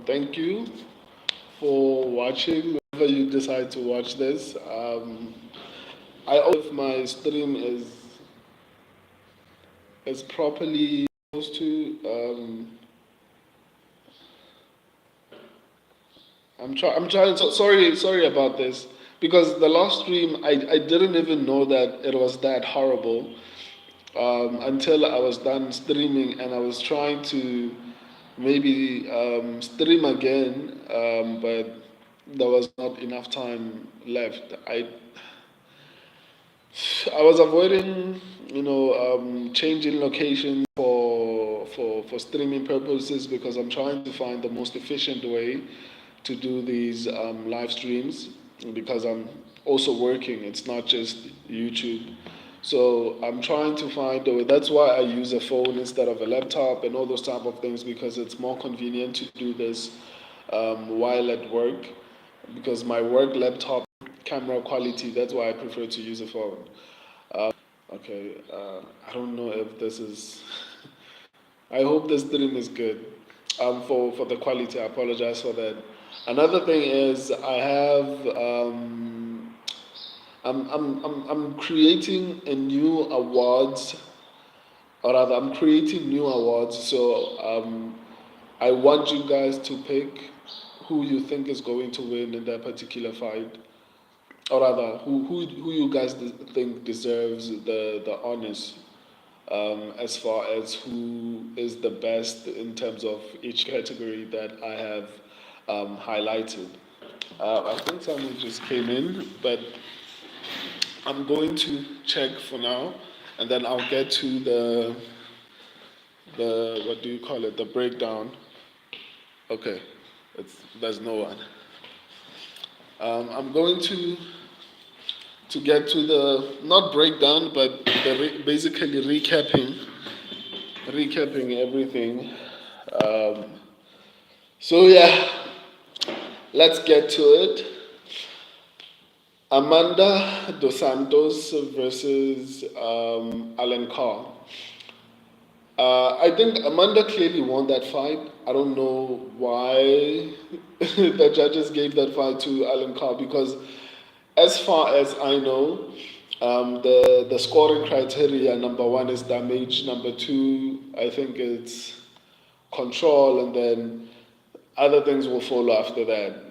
Thank you for watching. Whenever you decide to watch this, I hope if my stream is properly supposed to. I'm trying. So, sorry about this because the last stream I didn't even know that it was that horrible until I was done streaming and I was trying to maybe stream again, but there was not enough time left. I was avoiding, changing location for streaming purposes because I'm trying to find the most efficient way to do these live streams because I'm also working. It's not just YouTube. So I'm trying to find a way. That's why I use a phone instead of a laptop and all those type of things because it's more convenient to do this while at work because my work laptop camera quality, that's why I prefer to use a phone. Okay, I don't know if this is. I hope the stream is good. For the quality, I apologize for that. Another thing is I have I'm creating a new awards, or rather I'm creating new awards. So I want you guys to pick who you think is going to win in that particular fight, or rather who you guys think deserves the honors as far as who is the best in terms of each category that I have highlighted. I think someone just came in, but I'm going to check for now, and then I'll get to the what do you call it, the breakdown. Okay, there's no one. I'm going to get to the not breakdown, but basically recapping everything. Um, so yeah, let's get to it. Amanda Dos Santos versus Alan Carr. I think Amanda clearly won that fight. I don't know why the judges gave that fight to Alan Carr because, as far as I know, the scoring criteria number one is damage, number two I think it's control, and then other things will follow after that.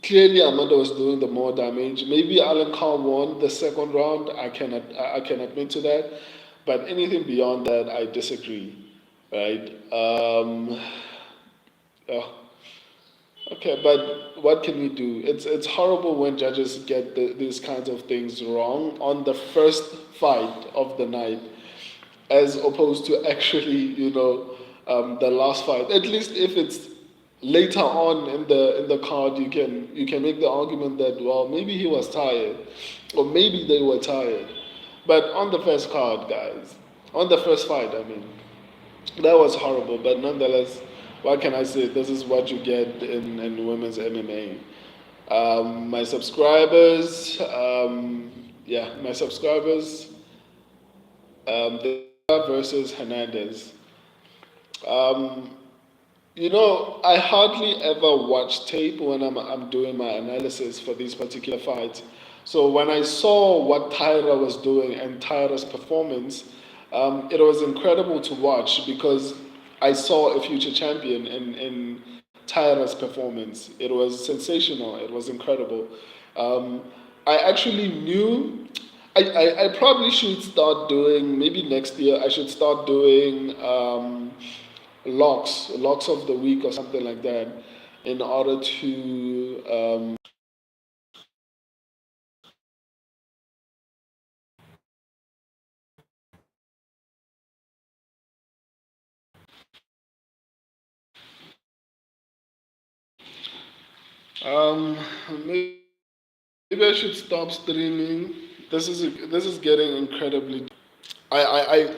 Clearly, Amanda was doing the more damage. Maybe Alan Carr won the second round. I can admit to that. But anything beyond that, I disagree. Right? Oh, okay, but what can we do? It's horrible when judges get these kinds of things wrong on the first fight of the night, as opposed to actually, the last fight. At least if it's later on in the card, you can make the argument that well maybe he was tired, or maybe they were tired. But on the first card, guys, on the first fight, I mean, that was horrible. But nonetheless, what can I say? This is what you get in women's MMA. My subscribers, my subscribers, the versus Hernandez. Um, I hardly ever watch tape when I'm doing my analysis for these particular fights. So when I saw what Tyra was doing and Tyra's performance, it was incredible to watch because I saw a future champion in Tyra's performance. It was sensational. It was incredible. Um, I actually knew I probably should start doing, maybe next year, I should start doing locks of the week or something like that in order to um, maybe I should stop streaming. This is getting incredibly. I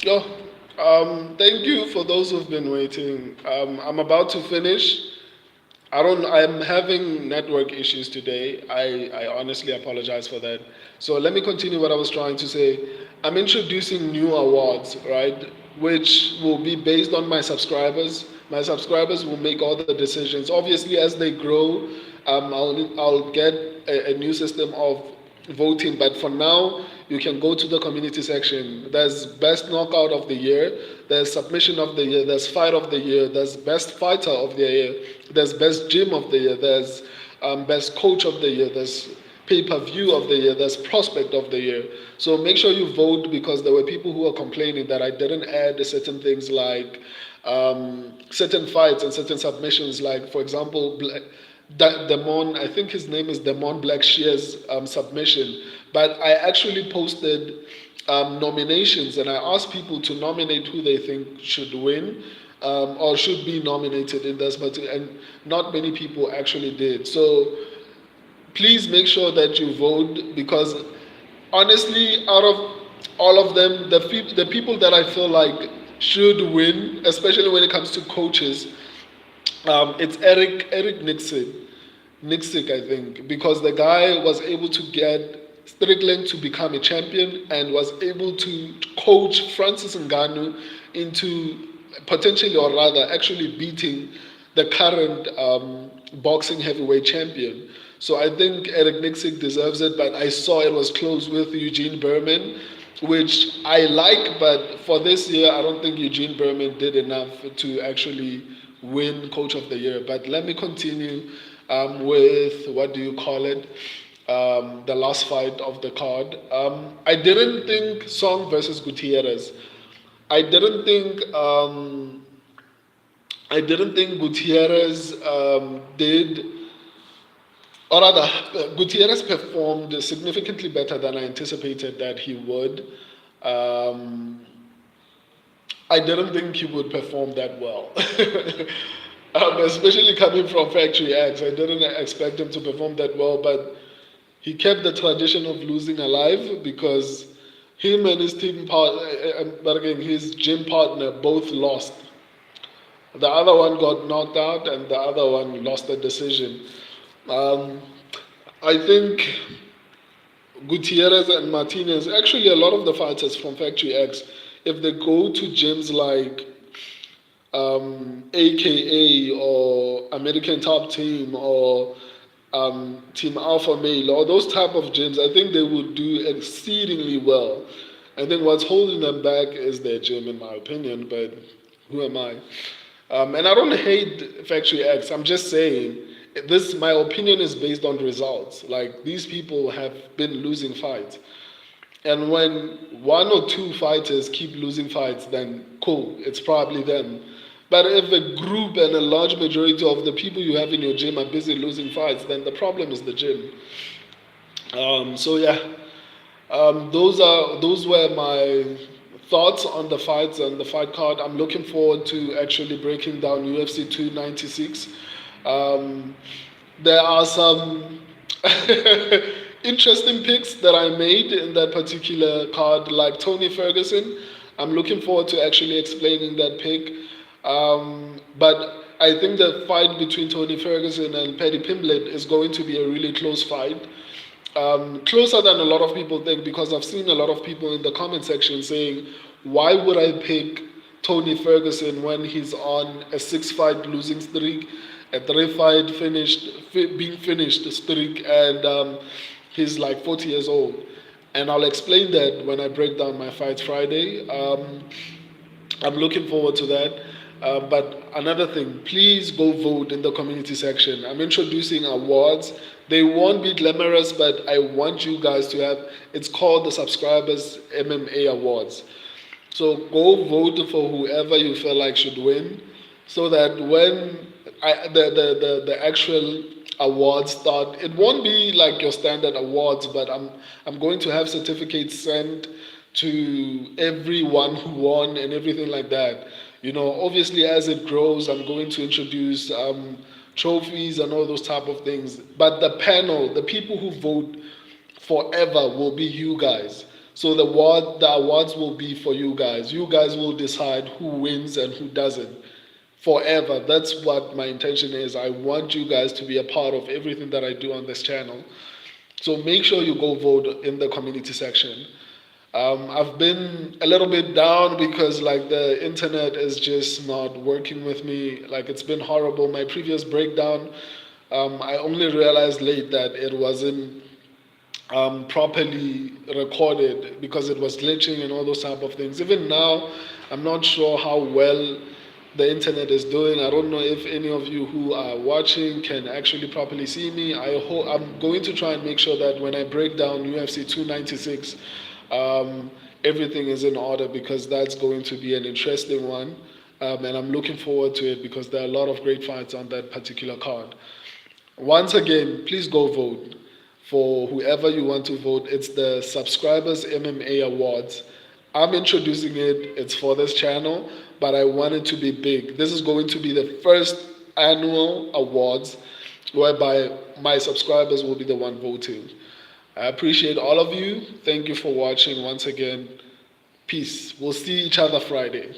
oh, thank you for those who've been waiting. I'm about to finish. I don't. I'm having network issues today. I honestly apologize for that. So let me continue what I was trying to say. I'm introducing new awards, right? Which will be based on my subscribers. My subscribers will make all the decisions. Obviously, as they grow, I'll get a new system of voting. But for now, you can go to the community section. There's best knockout of the year, there's submission of the year, there's fight of the year, there's best fighter of the year, there's best gym of the year, there's best coach of the year, there's pay-per-view of the year, there's prospect of the year. So make sure you vote, because there were people who were complaining that I didn't add certain things like certain fights and certain submissions, like for example, Demon, I think his name is Demon Black Shear's submission. But I actually posted nominations, and I asked people to nominate who they think should win or should be nominated in this, but and not many people actually did. So please make sure that you vote, because honestly, out of all of them, the people that I feel like should win, especially when it comes to coaches, it's Eric Nixick, I think, because the guy was able to get Strickland to become a champion and was able to coach Francis Ngannou into potentially, or rather, actually beating the current boxing heavyweight champion. So I think Eric Nixick deserves it, but I saw it was close with Eugene Berman, which I like, but for this year, I don't think Eugene Berman did enough to actually win Coach of the Year. But let me continue with, what do you call it? The last fight of the card. I didn't think Song versus Gutierrez. I didn't think Gutierrez did, or rather, Gutierrez performed significantly better than I anticipated that he would. Um, I didn't think he would perform that well. Especially coming from Factory X, I didn't expect him to perform that well, but he kept the tradition of losing alive, because him and his but again, his gym partner both lost. The other one got knocked out, and the other one lost the decision. Um, I think Gutierrez and Martinez, actually a lot of the fighters from Factory X, if they go to gyms like AKA or American Top Team or Team Alpha Male or those type of gyms, I think they would do exceedingly well. I think what's holding them back is their gym, in my opinion, but who am I? And I don't hate Factory X. I'm just saying this. My opinion is based on results. Like, these people have been losing fights, and when one or two fighters keep losing fights, then cool, it's probably them. But if a group and a large majority of the people you have in your gym are busy losing fights, then the problem is the gym. So yeah, those were my thoughts on the fights and the fight card. I'm looking forward to actually breaking down UFC 296. Um, there are some interesting picks that I made in that particular card, like Tony Ferguson. I'm looking forward to actually explaining that pick. But I think the fight between Tony Ferguson and Paddy Pimblett is going to be a really close fight. Closer than a lot of people think, because I've seen a lot of people in the comment section saying, why would I pick Tony Ferguson when he's on a 6-fight losing streak, a 3-fight being finished streak, and he's like 40 years old. And I'll explain that when I break down my fights Friday. I'm looking forward to that. But another thing, please go vote in the community section. I'm introducing awards. They won't be glamorous, but I want you guys to have, it's called the Subscribers MMA Awards. So go vote for whoever you feel like should win, so that when the actual awards start, it won't be like your standard awards, but I'm going to have certificates sent to everyone who won and everything like that. You know, obviously as it grows, I'm going to introduce trophies and all those type of things. But the panel, the people who vote forever, will be you guys. So the awards will be for you guys. You guys will decide who wins and who doesn't. forever. That's what my intention is. I want you guys to be a part of everything that I do on this channel. So make sure you go vote in the community section. I've been a little bit down because like the internet is just not working with me. Like it's been horrible. My previous breakdown, I only realized late that it wasn't properly recorded because it was glitching and all those type of things. Even now, I'm not sure how well the internet is doing. I don't know if any of you who are watching can actually properly see me. I'm going to try and make sure that when I break down UFC 296, everything is in order because that's going to be an interesting one. And I'm looking forward to it because there are a lot of great fights on that particular card. Once again, please go vote for whoever you want to vote. It's the Subscribers MMA Awards. I'm introducing it. It's for this channel, but I want it to be big. This is going to be the first annual awards whereby my subscribers will be the one voting. I appreciate all of you. Thank you for watching once again. Peace. We'll see each other Friday.